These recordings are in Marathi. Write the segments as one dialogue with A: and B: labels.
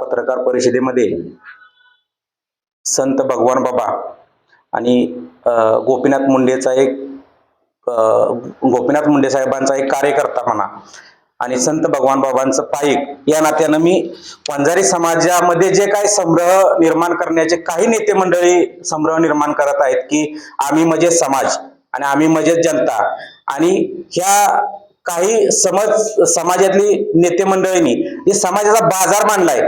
A: पत्रकार परिषदेमध्ये संत भगवान बाबा आणि गोपीनाथ मुंडे साहेबांचा एक कार्यकर्ता म्हणा आणि संत भगवान बाबांचं पाईक या नात्यानं मी वंजारी समाजामध्ये जे काही संभ्रम निर्माण करण्याचे काही नेते मंडळी संभ्रम निर्माण करत आहेत की आम्ही म्हणजे समाज आणि आम्ही म्हणजे जनता आणि ह्या काही समाजातली नेते मंडळींनी जे समाजाचा बाजार मांडलाय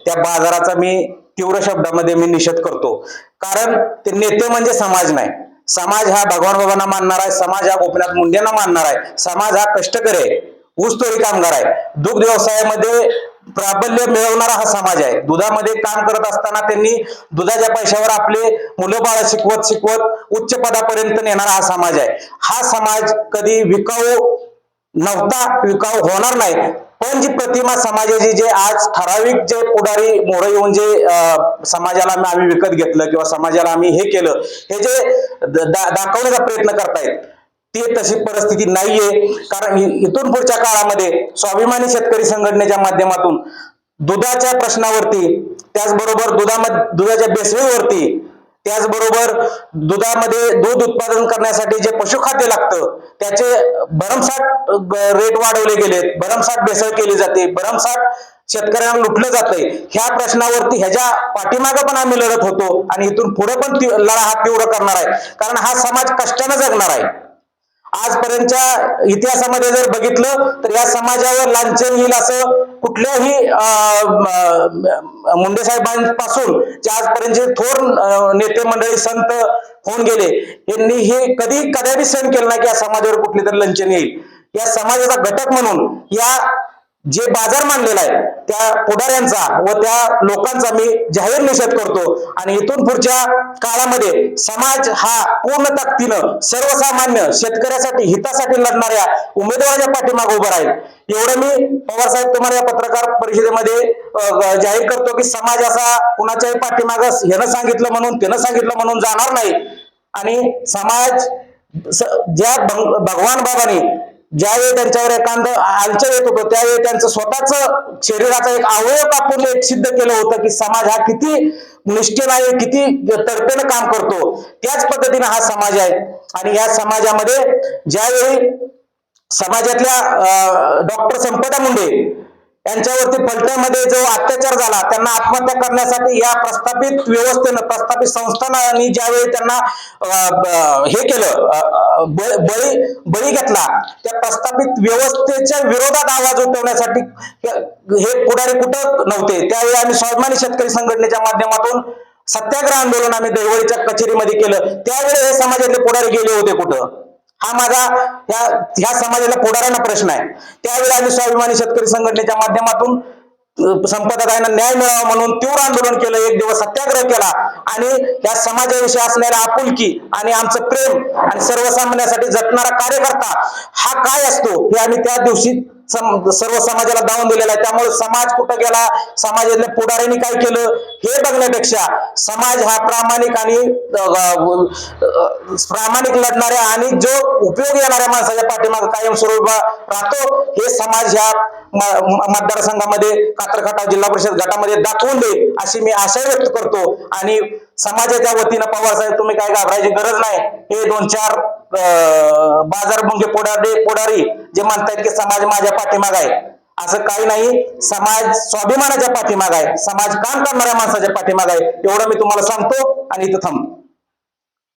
A: त्या बाजाराचा मी तीव्र शब्दामध्ये मी निषेध करतो. कारण ते नेते म्हणजे समाज नाही. समाज हा भगवान बाबांना मानणार आहे, समाज हा गोपीनाथ मुंडेंना मानणार आहे, समाज हा कष्टकरी आहे, ऊसतोडी कामगार आहे, दुग्ध व्यवसायामध्ये प्राबल्य मिळवणारा हा समाज आहे. दुधामध्ये काम करत असताना त्यांनी दुधाच्या पैशावर आपले मुलं बाळ शिकवत उच्च पदापर्यंत नेणारा हा समाज आहे. हा समाज कधी विकाऊ नव्हता, विकाऊ होणार नाही. पण जी प्रतिमा समाजाची जे आज ठराविक जे पुढारी मोहर येऊन जे समाजाला आम्ही विकत घेतलं किंवा समाजाला आम्ही हे केलं, हे जे दाखवण्याचा प्रयत्न करतायत ते तशी परिस्थिती नाहीये. कारण इथून पुढच्या काळामध्ये स्वाभिमानी शेतकरी संघटनेच्या माध्यमातून दुधाच्या प्रश्नावरती, त्याचबरोबर दुधाच्या भेसळीवरती, त्याचबरोबर दुधामध्ये दूध उत्पादन करण्यासाठी जे पशुखाद्य लागतं त्याचे भरमसाठ रेट वाढवले गेलेत, भरमसाठ भेसळ केली जाते, भरमसाठ शेतकऱ्यांना लुटलं जातंय. ह्या प्रश्नावरती ह्याच्या पाठीमागं पण आम्ही लढत होतो आणि इथून पुढे पण लढा हा तीव्र करणार आहे. कारण हा समाज कष्टानं जगणार आहे. आजपर्यंतच्या इतिहासामध्ये जर बघितलं तर या समाजावर लांछन येईल असं कुठल्याही मुंडे साहेबांपासून जे आजपर्यंतचे थोर नेते मंडळी संत होऊन गेले यांनी हे कधी सहन केलं नाही की या समाजावर कुठली तरी लांछन येईल. या समाजाचा घटक म्हणून या जे बाजार मांडलेला आहे त्या पुढाऱ्यांचा व त्या लोकांचा मी जाहीर निषेध करतो. आणि इथून पुढच्या काळामध्ये समाज हा पूर्ण ताकदीनं सर्वसामान्य शेतकऱ्यासाठी हितासाठी लढणाऱ्या उमेदवाराच्या पाठीमागे उभं राहील. एवढं मी पवार साहेब तुम्हाला या पत्रकार परिषदेमध्ये जाहीर करतो की समाज असा कुणाच्याही पाठीमागं ह्यानं सांगितलं म्हणून त्यानं सांगितलं म्हणून जाणार नाही. आणि समाज ज्या भगवान बाबांनी ज्यावेळी त्यांच्यावर एखादं आलचर येत होतं त्यावेळी त्यांचं स्वतःच शरीराचा एक अवयव कापून एक सिद्ध केलं होतं की समाज हा किती निष्ठेने आहे, किती तडफेनं काम करतो. त्याच पद्धतीने हा समाज आहे. आणि या समाजामध्ये ज्यावेळी समाजातल्या डॉक्टर संपदा मुंडे यांच्यावरती फलटणमध्ये जो अत्याचार झाला, त्यांना आत्महत्या करण्यासाठी या प्रस्थापित व्यवस्थेनं, प्रस्थापित संस्थांनी ज्यावेळी त्यांना हे केलं, बळी घेतला, त्या प्रस्थापित व्यवस्थेच्या विरोधात आवाज उठवण्यासाठी हे पुढारी कुठं नव्हते. त्यावेळी आम्ही स्वाभिमानी शेतकरी संघटनेच्या माध्यमातून सत्याग्रह आंदोलन आम्ही दहिवडीच्या कचेरीमध्ये केलं. त्यावेळी हे समाजातले पुढारी गेले होते कुठं? हा माझा ह्या समाजाला पुढाऱ्यांना प्रश्न आहे. त्यावेळी आम्ही स्वाभिमानी शेतकरी संघटनेच्या माध्यमातून संपदाताईंना न्याय मिळावा म्हणून तीव्र आंदोलन केलं, एक दिवस सत्याग्रह केला आणि या समाजाविषयी असलेल्या आपुलकी आणि आमचं प्रेम आणि सर्वसामान्यांसाठी झटणारा कार्यकर्ता हा काय असतो हे आम्ही त्या दिवशी सर्व समाजाला दावून दिलेला आहे. त्यामुळे समाज कुठं गेला, समाजातल्या पुढाऱ्यांनी काय केलं हे बघण्यापेक्षा समाज हा प्रामाणिक आणि प्रामाणिक लढणाऱ्या आणि जो उपयोग येणाऱ्या माणसाच्या पाठीमागे कायमस्वरूपी राहतो हे समाज ह्या मतदारसंघामध्ये कात्रखटाव जिल्हा परिषद गटामध्ये दाखवून दे अशी मी आशा व्यक्त करतो. आणि समाजाच्या वतीनं पवार साहेब तुम्ही काय घाबरायची गरज नाही. हे 2-4 बाजारभुंगे पुढारी जे म्हणतायत की समाज माझ्या पाठीमाग आहे, असं काही नाही. समाज स्वाभिमानाच्या पाठीमाग आहे, समाज काम करणाऱ्या माणसाच्या पाठीमाग आहे. एवढं मी तुम्हाला सांगतो आणि इथं थांबतो.